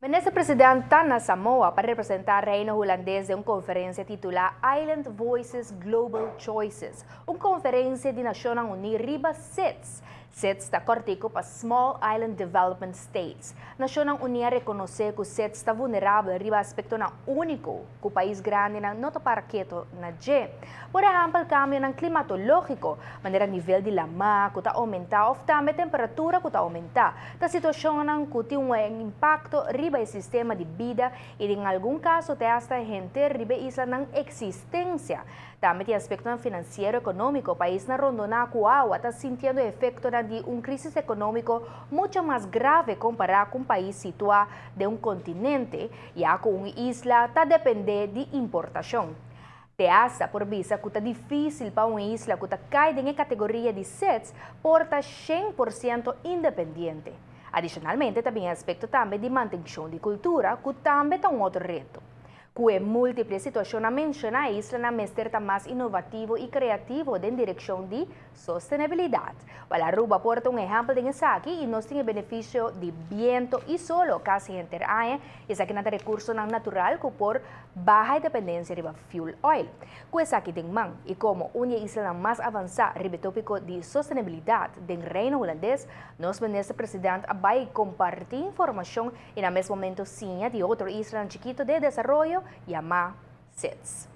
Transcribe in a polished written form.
Ministra Presidenta na Samoa para representar Reino Holandês de uma conferência titulada Island Voices Global Choices, uma conferência de Nações Unidas riba SITS. SITS está cortico para Small Island Development States. Nações Unidas reconhece que o SITS está vulnerável riba aspecto na único que o país grande não está para quieto na G. Por exemplo, cambio no climatológico, maneira nível de lama que está aumentar ou também temperatura que está aumentar. A situação não que tem um impacto riba o sistema de vida e em algum caso até hasta gente riba isla não existência. Também tem aspecto financeiro econômico, o país na rondona com água está sentindo o efeito de uma crise econômica muito mais grave comparado com um país situado de um continente, já que uma isla está depender de importação. Teasa por visa que está difícil para uma isla que está caída em categoria de SETS por estar 100% independente. Adicionalmente, também há aspecto também de manutenção de cultura, que também é um outro reto. Que é múltiplas situações a mencionar a isla na mestre mais inovativo e criativo em direção de sustentabilidade. Para Aruba porta um exemplo de isso aqui e nós temos benefício de viento e solo casi interaña, isso aqui não é recurso natural que por baixa dependência de fuel oil. Com isso aqui tem man e como uma isla mais avançada ribe tópico de sustentabilidade do Reino Holandês, nós ministro presidente vai compartilhar informação e no mesmo momento sim de outra isla chiquito de desenvolvimento llamada SITS.